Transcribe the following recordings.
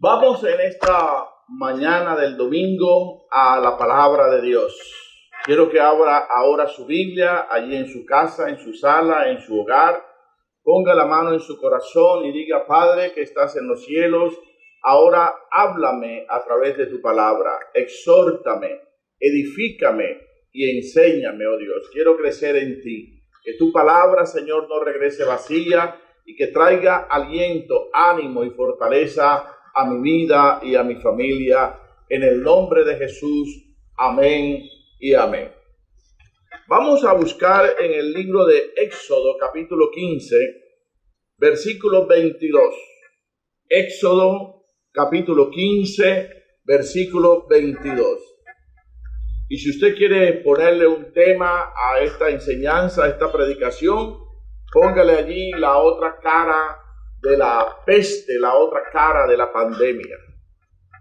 Vamos en esta mañana del domingo a la palabra de Dios. Quiero que abra ahora su Biblia allí en su casa, en su sala, en su hogar. Ponga la mano en su corazón y diga: Padre que estás en los cielos, ahora háblame a través de tu palabra. Exhórtame, edifícame y enséñame, oh Dios. Quiero crecer en ti. Que tu palabra, Señor, no regrese vacía y que traiga aliento, ánimo y fortaleza a mi vida y a mi familia, en el nombre de Jesús. Amén y amén. Vamos a buscar en el libro de Éxodo, capítulo 15, versículo 22. Éxodo, capítulo 15, versículo 22. Y si usted quiere ponerle un tema a esta enseñanza, a esta predicación, póngale allí la otra cara de la peste, la otra cara de la pandemia.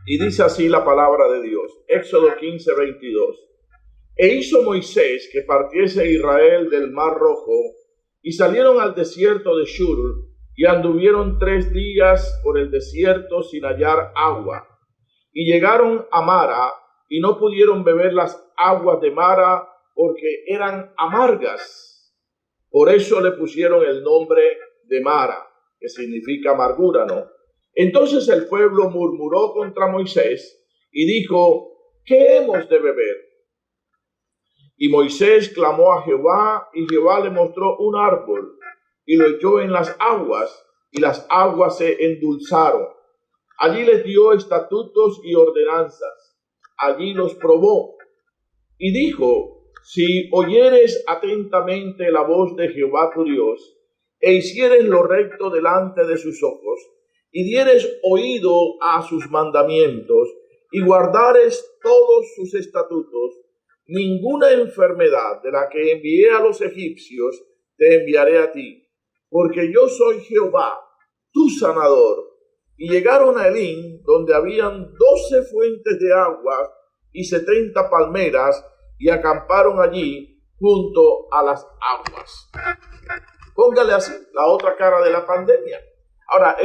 Y dice así la palabra de Dios, Éxodo 15, 22. E hizo Moisés que partiese Israel del Mar Rojo, y salieron al desierto de Shur, y anduvieron 3 días por el desierto sin hallar agua. Y llegaron a Mara, y no pudieron beber las aguas de Mara, porque eran amargas. Por eso le pusieron el nombre de Mara, que significa amargura, ¿no? Entonces el pueblo murmuró contra Moisés y dijo: ¿qué hemos de beber? Y Moisés clamó a Jehová, y Jehová le mostró un árbol, y lo echó en las aguas, y las aguas se endulzaron. Allí les dio estatutos y ordenanzas, allí los probó, y dijo: si oyeres atentamente la voz de Jehová tu Dios, e hicieres lo recto delante de sus ojos, y dieres oído a sus mandamientos, y guardares todos sus estatutos, ninguna enfermedad de la que envié a los egipcios te enviaré a ti, porque yo soy Jehová, tu sanador. Y llegaron a Elim, donde habían 12 fuentes de agua y 70 palmeras, y acamparon allí junto a las aguas. Póngale así la otra cara de la pandemia. Ahora,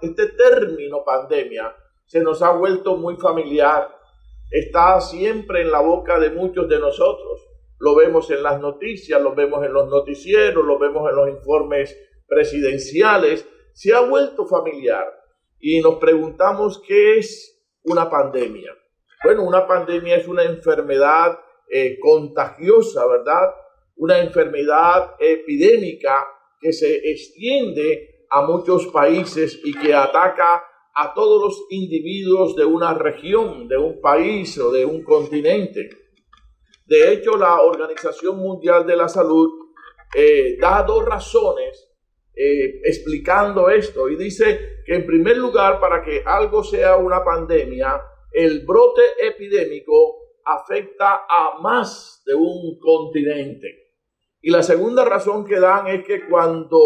este término pandemia se nos ha vuelto muy familiar. Está siempre en la boca de muchos de nosotros. Lo vemos en las noticias, lo vemos en los noticieros, lo vemos en los informes presidenciales. Se ha vuelto familiar y nos preguntamos: ¿qué es una pandemia? Bueno, una pandemia es una enfermedad contagiosa, ¿verdad? Una enfermedad epidémica que se extiende a muchos países y que ataca a todos los individuos de una región, de un país o de un continente. De hecho, la Organización Mundial de la Salud da 2 razones explicando esto, y dice que en primer lugar, para que algo sea una pandemia, el brote epidémico afecta a más de un continente. Y la segunda razón que dan es que cuando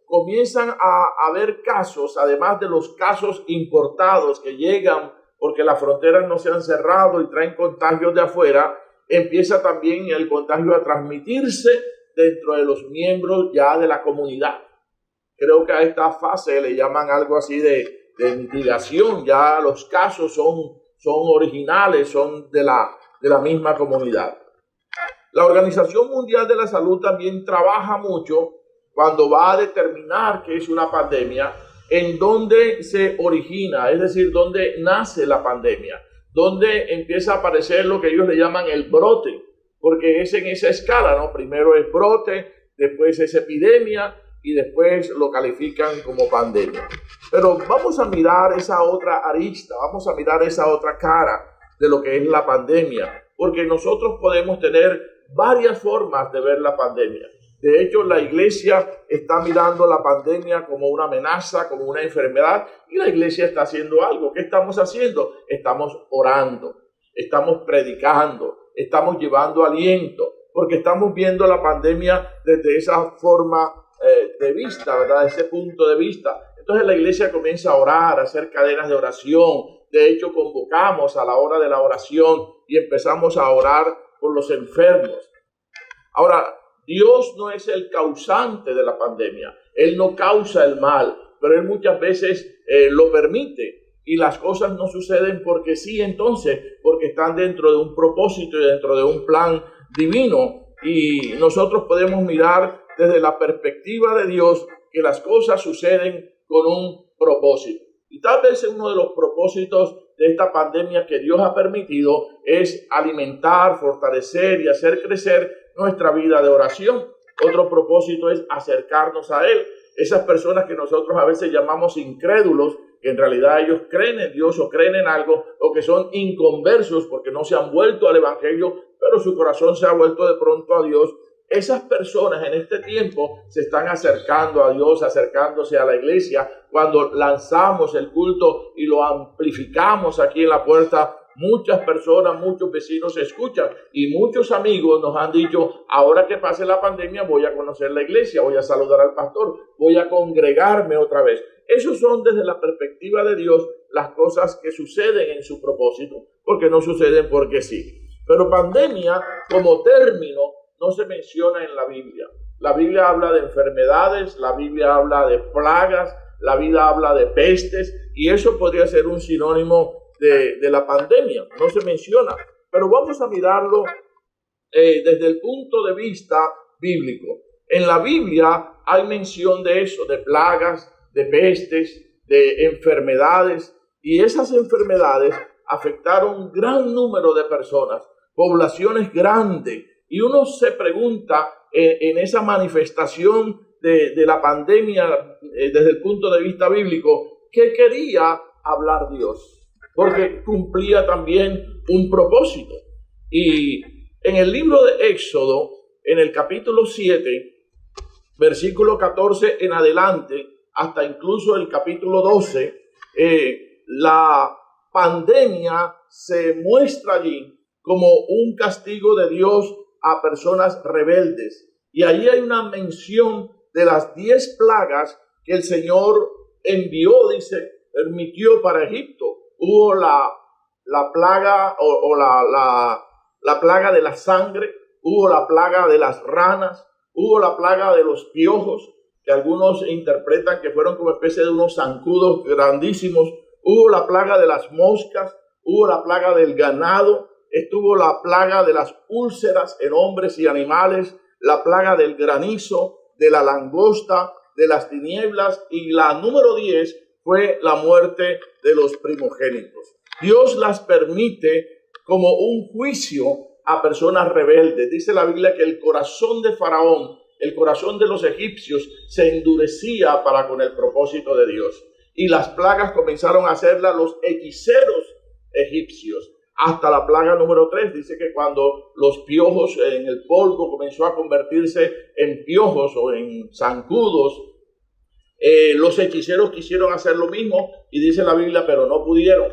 comienzan a haber casos, además de los casos importados que llegan porque las fronteras no se han cerrado y traen contagios de afuera, empieza también el contagio a transmitirse dentro de los miembros ya de la comunidad. Creo que a esta fase le llaman algo así de mitigación. Ya los casos son originales, son de la misma comunidad. La Organización Mundial de la Salud también trabaja mucho cuando va a determinar qué es una pandemia, en dónde se origina, es decir, dónde nace la pandemia, dónde empieza a aparecer lo que ellos le llaman el brote, porque es en esa escala, ¿no? Primero es brote, después es epidemia y después lo califican como pandemia. Pero vamos a mirar esa otra arista, vamos a mirar esa otra cara de lo que es la pandemia, porque nosotros podemos tener varias formas de ver la pandemia. De hecho, la iglesia está mirando la pandemia como una amenaza, como una enfermedad, y la iglesia está haciendo algo. ¿Qué estamos haciendo? Estamos orando, estamos predicando, estamos llevando aliento, porque estamos viendo la pandemia desde esa forma de vista, ¿verdad? Ese punto de vista. Entonces la iglesia comienza a orar, a hacer cadenas de oración. De hecho, convocamos a la hora de la oración y empezamos a orar por los enfermos. Ahora, Dios no es el causante de la pandemia. Él no causa el mal, pero Él muchas veces lo permite. y las cosas no suceden porque sí, entonces, porque están dentro de un propósito y dentro de un plan divino. Y nosotros podemos mirar desde la perspectiva de Dios que las cosas suceden con un propósito. Y tal vez uno de los propósitos de esta pandemia que Dios ha permitido es alimentar, fortalecer y hacer crecer nuestra vida de oración. Otro propósito es acercarnos a Él. Esas personas que nosotros a veces llamamos incrédulos, que en realidad ellos creen en Dios o creen en algo, o que son inconversos porque no se han vuelto al evangelio, pero su corazón se ha vuelto de pronto a Dios. Esas personas en este tiempo se están acercando a Dios, acercándose a la iglesia. Cuando lanzamos el culto y lo amplificamos aquí en la puerta, muchas personas, muchos vecinos se escuchan y muchos amigos nos han dicho, ahora que pase la pandemia voy a conocer la iglesia, voy a saludar al pastor, voy a congregarme otra vez. Esos son desde la perspectiva de Dios las cosas que suceden en su propósito, porque no suceden porque sí. Pero pandemia como término no se menciona en la Biblia. La Biblia habla de enfermedades, la Biblia habla de plagas, la Biblia habla de pestes, y eso podría ser un sinónimo de la pandemia. No se menciona, pero vamos a mirarlo desde el punto de vista bíblico. En la Biblia hay mención de eso, de plagas, de pestes, de enfermedades, y esas enfermedades afectaron un gran número de personas, poblaciones grandes, y uno se pregunta en esa manifestación de la pandemia desde el punto de vista bíblico, ¿qué quería hablar Dios? Porque cumplía también un propósito. Y en el libro de Éxodo, en el capítulo 7, versículo 14 en adelante, hasta incluso el capítulo 12, la pandemia se muestra allí como un castigo de Dios a personas rebeldes. Y allí hay una mención de las 10 plagas que el Señor envió, dice, permitió para Egipto. Hubo la plaga la plaga de la sangre, hubo la plaga de las ranas, hubo la plaga de los piojos, que algunos interpretan que fueron como especie de unos zancudos grandísimos, hubo la plaga de las moscas, hubo la plaga del ganado, estuvo la plaga de las úlceras en hombres y animales, la plaga del granizo, de la langosta, de las tinieblas, y la número 10 fue la muerte de los primogénitos. Dios las permite como un juicio a personas rebeldes. Dice la Biblia que el corazón de Faraón, el corazón de los egipcios, se endurecía para con el propósito de Dios. Y las plagas comenzaron a hacerlas los hechiceros egipcios. Hasta la plaga número 3, dice que cuando los piojos en el polvo comenzó a convertirse en piojos o en zancudos, los hechiceros quisieron hacer lo mismo y dice la Biblia, pero no pudieron.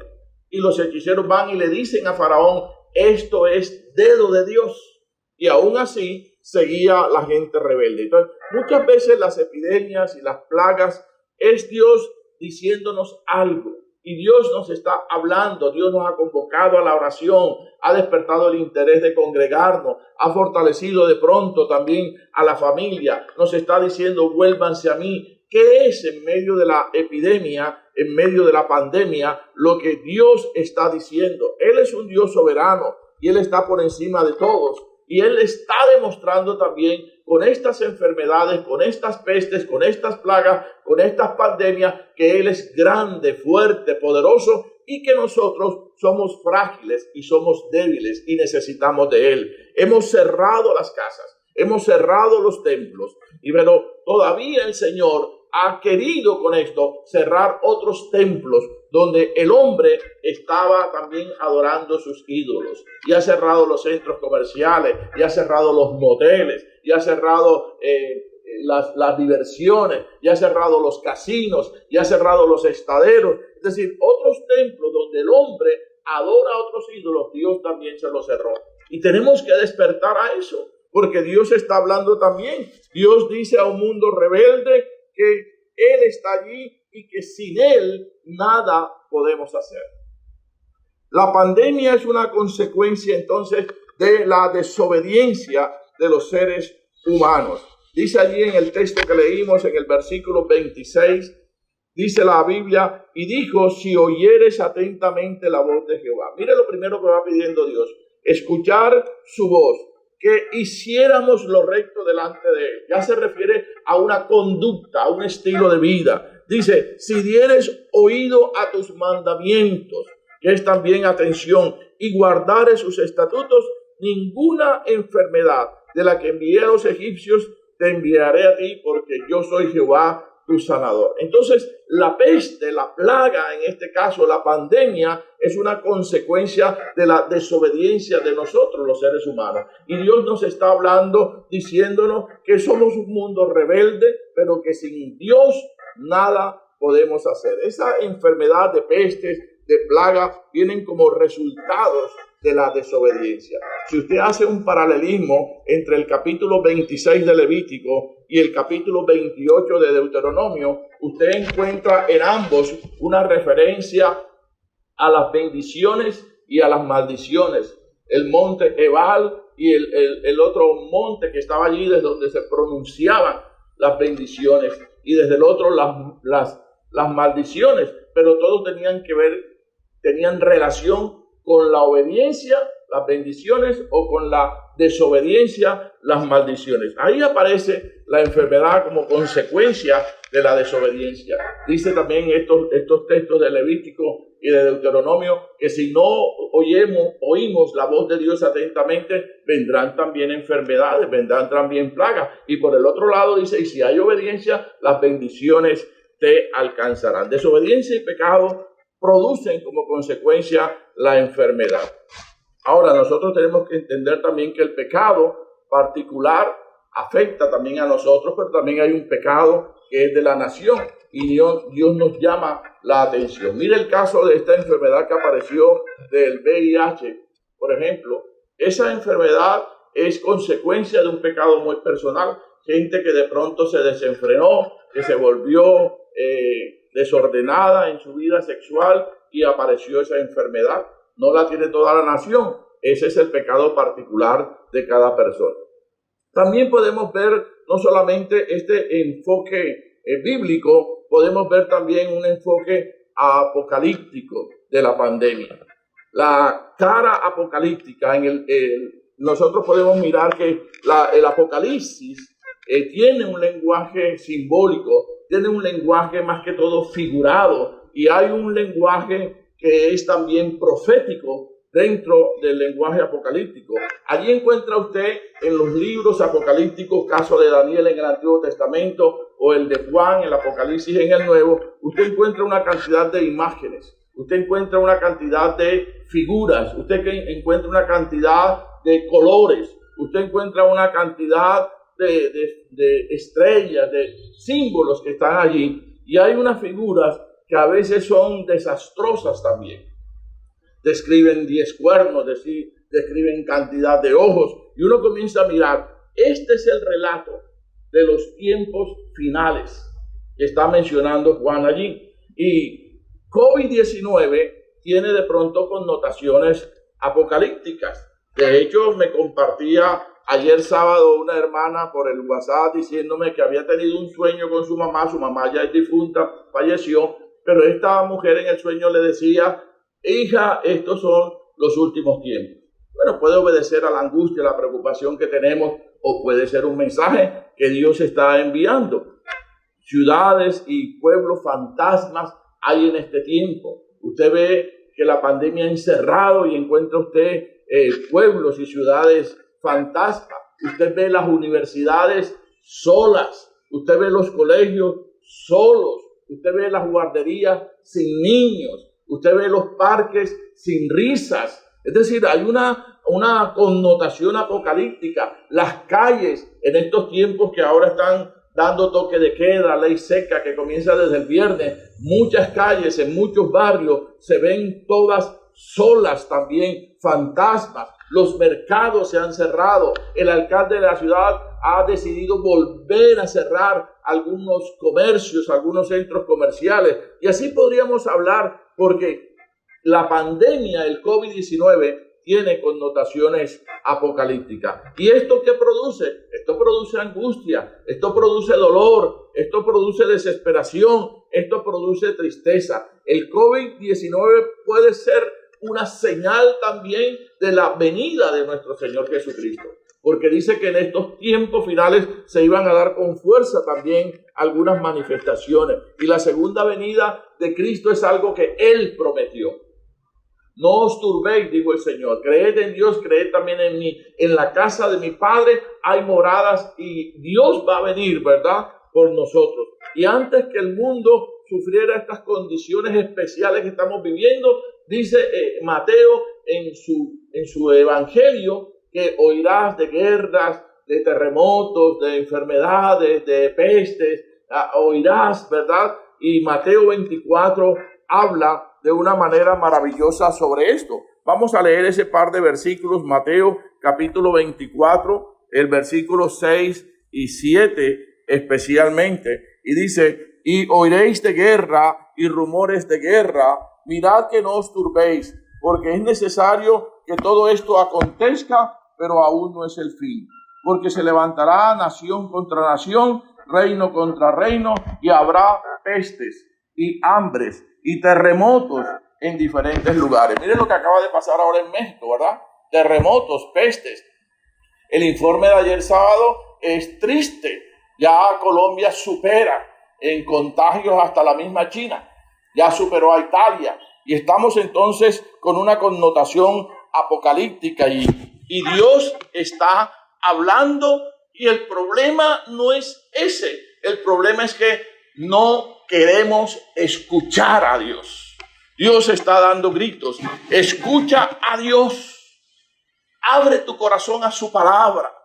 Y los hechiceros van y le dicen a Faraón, esto es dedo de Dios. Y aún así seguía la gente rebelde. Entonces, muchas veces las epidemias y las plagas es Dios diciéndonos algo. Y Dios nos está hablando, Dios nos ha convocado a la oración, ha despertado el interés de congregarnos, ha fortalecido de pronto también a la familia, nos está diciendo vuélvanse a mí. ¿Qué es en medio de la epidemia, en medio de la pandemia, lo que Dios está diciendo? Él es un Dios soberano y Él está por encima de todos. Y Él está demostrando también con estas enfermedades, con estas pestes, con estas plagas, con estas pandemias, que Él es grande, fuerte, poderoso y que nosotros somos frágiles y somos débiles y necesitamos de Él. Hemos cerrado las casas, hemos cerrado los templos, pero todavía el Señor ha querido con esto cerrar otros templos donde el hombre estaba también adorando sus ídolos, y ha cerrado los centros comerciales, y ha cerrado los moteles, y ha cerrado las diversiones, y ha cerrado los casinos, y ha cerrado los estaderos. Es decir, otros templos donde el hombre adora a otros ídolos, Dios también se los cerró. Y tenemos que despertar a eso, porque Dios está hablando también. Dios dice a un mundo rebelde que Él está allí y que sin Él nada podemos hacer. La pandemia es una consecuencia entonces de la desobediencia de los seres humanos. Dice allí en el texto que leímos en el versículo 26, Dice la Biblia, y dijo, si oyeres atentamente la voz de Jehová. Mire lo primero que va pidiendo Dios, escuchar su voz, que hiciéramos lo recto delante de él. Ya se refiere a una conducta, a un estilo de vida. Dice, si dieres oído a tus mandamientos, que es también atención, y guardares sus estatutos, ninguna enfermedad de la que envié a los egipcios te enviaré a ti, porque yo soy Jehová tu sanador. Entonces, la peste, la plaga, en este caso la pandemia, es una consecuencia de la desobediencia de nosotros, los seres humanos. Y Dios nos está hablando, diciéndonos que somos un mundo rebelde, pero que sin Dios nada podemos hacer. Esa enfermedad de pestes, de plaga, vienen como resultados de la desobediencia. Si usted hace un paralelismo entre el capítulo 26 de Levítico y el capítulo 28 de Deuteronomio, usted encuentra en ambos una referencia a las bendiciones y a las maldiciones. El monte Ebal y el otro monte que estaba allí, desde donde se pronunciaban las bendiciones, y desde el otro las maldiciones, pero todos tenían relación con la obediencia, las bendiciones, o con la desobediencia, las maldiciones. Ahí aparece la enfermedad como consecuencia de la desobediencia. Dice también estos textos de Levítico y de Deuteronomio que si no oímos la voz de Dios atentamente, vendrán también enfermedades, vendrán también plagas. Y por el otro lado dice, y si hay obediencia, las bendiciones te alcanzarán. Desobediencia y pecado producen como consecuencia la enfermedad. Ahora, nosotros tenemos que entender también que el pecado particular afecta también a nosotros, pero también hay un pecado que es de la nación, y Dios nos llama la atención. Mire el caso de esta enfermedad que apareció del VIH, por ejemplo. Esa enfermedad es consecuencia de un pecado muy personal. Gente que de pronto se desenfrenó, que se volvió desordenada en su vida sexual y apareció esa enfermedad. No la tiene toda la nación. Ese es el pecado particular de cada persona. También podemos ver no solamente este enfoque bíblico, podemos ver también un enfoque apocalíptico de la pandemia. La cara apocalíptica, nosotros podemos mirar que el Apocalipsis tiene un lenguaje simbólico, tiene un lenguaje más que todo figurado, y hay un lenguaje que es también profético dentro del lenguaje apocalíptico. Allí encuentra usted en los libros apocalípticos, caso de Daniel en el Antiguo Testamento o el de Juan, el Apocalipsis en el Nuevo, usted encuentra una cantidad de imágenes, usted encuentra una cantidad de figuras, usted encuentra una cantidad de colores, usted encuentra una cantidad de estrellas, de símbolos que están allí, y hay unas figuras que a veces son desastrosas también. Describen 10 cuernos, describen cantidad de ojos, y uno comienza a mirar, este es el relato de los tiempos finales que está mencionando Juan allí. Y COVID-19 tiene de pronto connotaciones apocalípticas. De hecho, me compartía ayer sábado una hermana por el WhatsApp diciéndome que había tenido un sueño con su mamá ya es difunta, falleció, pero esta mujer en el sueño le decía, hija, estos son los últimos tiempos. Bueno, puede obedecer a la angustia, a la preocupación que tenemos, o puede ser un mensaje que Dios está enviando. Ciudades y pueblos fantasmas hay en este tiempo. Usted ve que la pandemia ha encerrado y encuentra usted pueblos y ciudades fantasmas. Usted ve las universidades solas. Usted ve los colegios solos. Usted ve las guarderías sin niños. Usted ve los parques sin risas. Es decir, hay una connotación apocalíptica. Las calles en estos tiempos que ahora están dando toque de queda, ley seca que comienza desde el viernes, muchas calles en muchos barrios se ven todas solas también, fantasmas. Los mercados se han cerrado. El alcalde de la ciudad ha decidido volver a cerrar algunos comercios, algunos centros comerciales. Y así podríamos hablar, porque la pandemia, el COVID-19, tiene connotaciones apocalípticas. ¿Y esto qué produce? Esto produce angustia, esto produce dolor, esto produce desesperación, esto produce tristeza. El COVID-19 puede ser una señal también de la venida de nuestro Señor Jesucristo, porque dice que en estos tiempos finales se iban a dar con fuerza también algunas manifestaciones, y la segunda venida de Cristo es algo que Él prometió. No os turbéis, dijo el Señor, creed en Dios, creed también en mí. En la casa de mi Padre hay moradas y Dios va a venir, ¿verdad?, por nosotros. Y antes que el mundo sufriera estas condiciones especiales que estamos viviendo, dice Mateo en su evangelio, que oirás de guerras, de terremotos, de enfermedades, de pestes, oirás, ¿verdad? Y Mateo 24 habla de una manera maravillosa sobre esto. Vamos a leer ese par de versículos, Mateo capítulo 24, el versículo 6 y 7 especialmente, y dice: y oiréis de guerra y rumores de guerra, mirad que no os turbéis, porque es necesario que todo esto acontezca, pero aún no es el fin. Porque se levantará nación contra nación, reino contra reino, y habrá pestes y hambres y terremotos en diferentes lugares. Miren lo que acaba de pasar ahora en México, ¿verdad? Terremotos, pestes. El informe de ayer sábado es triste. Ya Colombia supera en contagios hasta la misma China. Ya superó a Italia. Y estamos entonces con una connotación apocalíptica y Dios está hablando, y el problema no es ese. El problema es que no queremos escuchar a Dios. Dios está dando gritos. Escucha a Dios. Abre tu corazón a su palabra.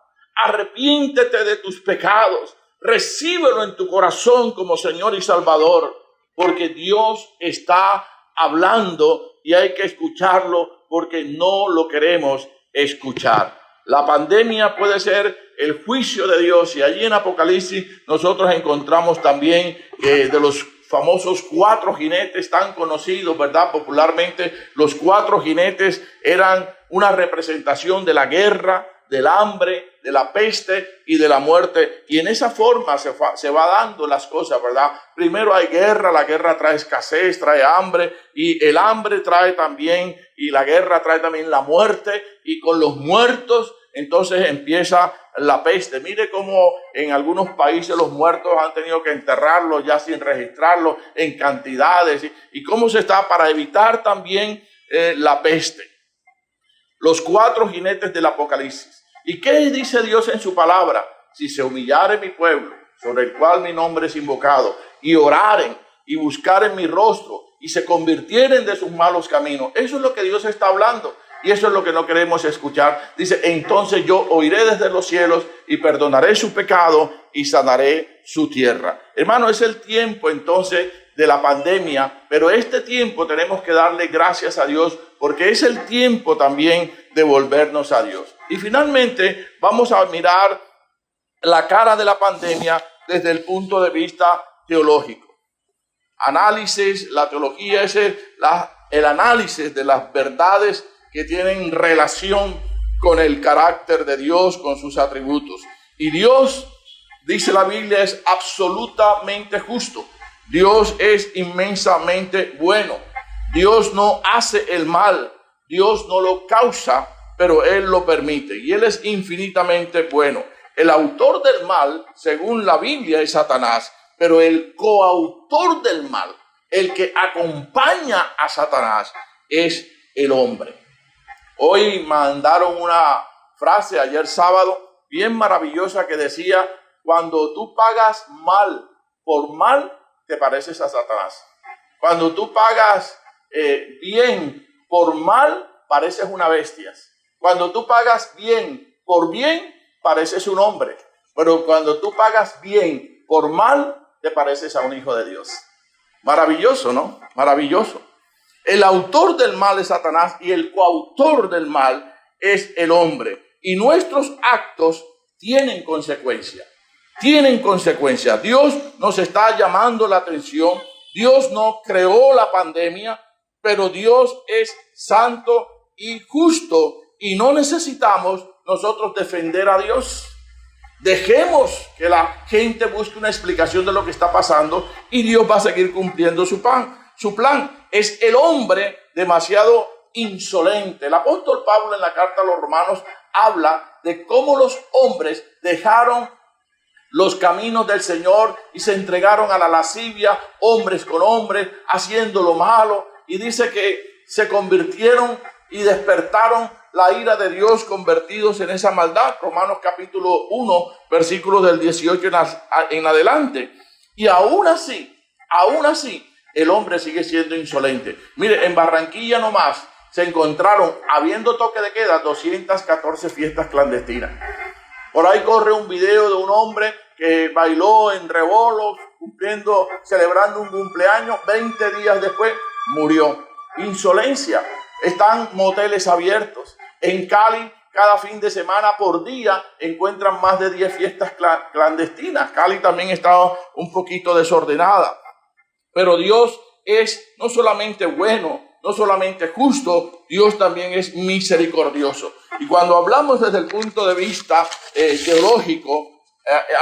Arrepiéntete de tus pecados. Recíbelo en tu corazón como Señor y Salvador, porque Dios está hablando y hay que escucharlo, porque no lo queremos escuchar. La pandemia puede ser el juicio de Dios, y allí en Apocalipsis nosotros encontramos también de los famosos 4 jinetes tan conocidos, ¿verdad? Popularmente, los 4 jinetes eran una representación de la guerra, del hambre, de la peste y de la muerte. Y en esa forma se va dando las cosas, ¿verdad? Primero hay guerra, la guerra trae escasez, trae hambre, y el hambre trae también, y la guerra trae también la muerte, y con los muertos entonces empieza la peste. Mire cómo en algunos países los muertos han tenido que enterrarlos ya sin registrarlos en cantidades, y cómo se está para evitar también la peste. Los 4 jinetes del Apocalipsis. ¿Y qué dice Dios en su palabra? Si se humillare mi pueblo, sobre el cual mi nombre es invocado, y oraren y buscaren mi rostro, y se convirtieren de sus malos caminos. Eso es lo que Dios está hablando, y eso es lo que no queremos escuchar. Dice: entonces yo oiré desde los cielos y perdonaré su pecado y sanaré su tierra. Hermano, es el tiempo entonces de la pandemia, pero este tiempo tenemos que darle gracias a Dios, porque es el tiempo también de volvernos a Dios. Y finalmente vamos a mirar la cara de la pandemia desde el punto de vista teológico. Análisis, la teología es el análisis de las verdades que tienen relación con el carácter de Dios, con sus atributos. Y Dios, dice la Biblia, es absolutamente justo. Dios es inmensamente bueno. Dios no hace el mal. Dios no lo causa, pero Él lo permite. Y Él es infinitamente bueno. El autor del mal, según la Biblia, es Satanás. Pero el coautor del mal, el que acompaña a Satanás, es el hombre. Hoy mandaron una frase ayer sábado bien maravillosa que decía: cuando tú pagas mal por mal, te pareces a Satanás. Cuando tú pagas bien por mal, pareces una bestia. Cuando tú pagas bien por bien, pareces un hombre. Pero cuando tú pagas bien por mal, te pareces a un hijo de Dios. Maravilloso, ¿no? Maravilloso. El autor del mal es Satanás y el coautor del mal es el hombre. Y nuestros actos tienen consecuencia. Tienen consecuencia. Dios nos está llamando la atención. Dios no creó la pandemia, pero Dios es santo y justo y no necesitamos nosotros defender a Dios. Dejemos que la gente busque una explicación de lo que está pasando y Dios va a seguir cumpliendo su plan. Es el hombre demasiado insolente. El apóstol Pablo en la carta a los Romanos habla de cómo los hombres dejaron los caminos del Señor y se entregaron a la lascivia, hombres con hombres, haciendo lo malo. Y dice que se convirtieron y despertaron la ira de Dios, convertidos en esa maldad. Romanos capítulo 1, versículos del 18 en adelante. Y aún así, el hombre sigue siendo insolente. Mire, en Barranquilla nomás se encontraron, habiendo toque de queda, 214 fiestas clandestinas. Por ahí corre un video de un hombre que bailó en rebolos, celebrando un cumpleaños. 20 días después murió. Insolencia. Están moteles abiertos. En Cali, cada fin de semana por día encuentran más de 10 fiestas clandestinas. Cali también estaba un poquito desordenada. Pero Dios es no solamente bueno, no solamente justo, Dios también es misericordioso. Y cuando hablamos desde el punto de vista teológico,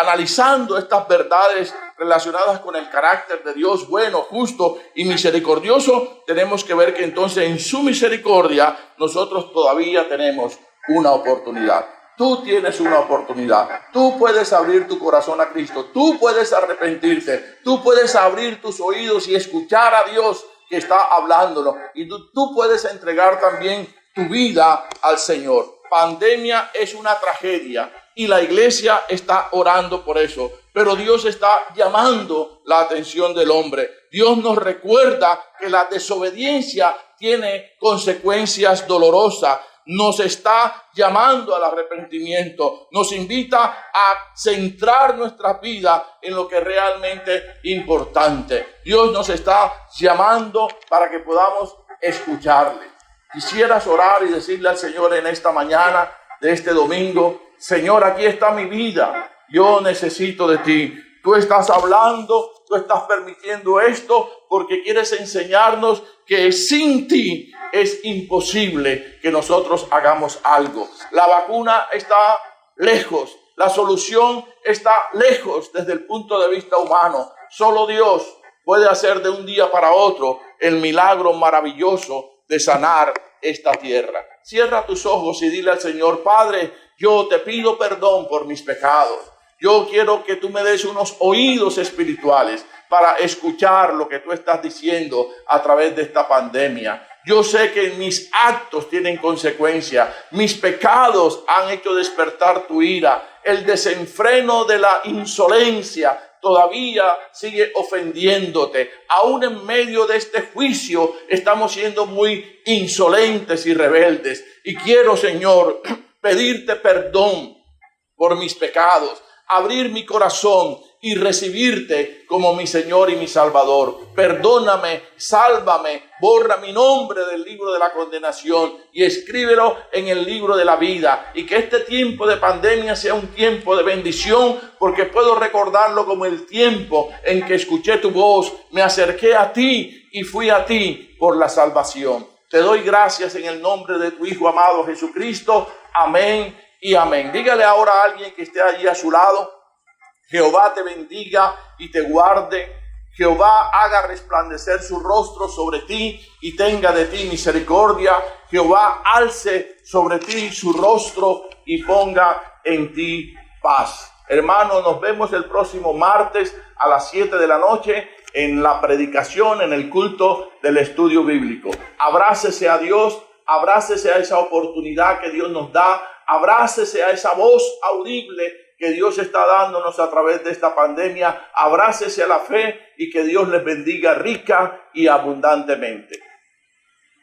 analizando estas verdades relacionadas con el carácter de Dios bueno, justo y misericordioso, tenemos que ver que entonces en su misericordia nosotros todavía tenemos una oportunidad. Tú tienes una oportunidad. Tú puedes abrir tu corazón a Cristo. Tú puedes arrepentirte. Tú puedes abrir tus oídos y escuchar a Dios que está hablándolo. Y tú puedes entregar también tu vida al Señor. Pandemia es una tragedia y la iglesia está orando por eso. Pero Dios está llamando la atención del hombre. Dios nos recuerda que la desobediencia tiene consecuencias dolorosas. Nos está llamando al arrepentimiento. Nos invita a centrar nuestra vida en lo que es realmente importante. Dios nos está llamando para que podamos escucharle. Quisieras orar y decirle al Señor en esta mañana de este domingo: Señor, aquí está mi vida. Yo necesito de ti. Tú estás hablando, tú estás permitiendo esto porque quieres enseñarnos que sin ti es imposible que nosotros hagamos algo. La vacuna está lejos, la solución está lejos desde el punto de vista humano. Solo Dios puede hacer de un día para otro el milagro maravilloso de sanar esta tierra. Cierra tus ojos y dile al Señor: Padre, yo te pido perdón por mis pecados. Yo quiero que tú me des unos oídos espirituales para escuchar lo que tú estás diciendo a través de esta pandemia. Yo sé que mis actos tienen consecuencias. Mis pecados han hecho despertar tu ira. El desenfreno de la insolencia todavía sigue ofendiéndote. Aún en medio de este juicio estamos siendo muy insolentes y rebeldes. Y quiero, Señor, pedirte perdón por mis pecados, abrir mi corazón y recibirte como mi Señor y mi Salvador. Perdóname, sálvame, borra mi nombre del libro de la condenación y escríbelo en el libro de la vida. Y que este tiempo de pandemia sea un tiempo de bendición, porque puedo recordarlo como el tiempo en que escuché tu voz, me acerqué a ti y fui a ti por la salvación. Te doy gracias en el nombre de tu Hijo amado Jesucristo. Amén y amén. Dígale ahora a alguien que esté allí a su lado: Jehová te bendiga y te guarde. Jehová haga resplandecer su rostro sobre ti y tenga de ti misericordia. Jehová alce sobre ti su rostro y ponga en ti paz. Hermanos, nos vemos el próximo martes a las 7 de la noche en la predicación, en el culto del estudio bíblico. Abrácese a Dios, abrácese a esa oportunidad que Dios nos da, abrácese a esa voz audible que Dios está dándonos a través de esta pandemia. Abrácese a la fe y que Dios les bendiga rica y abundantemente.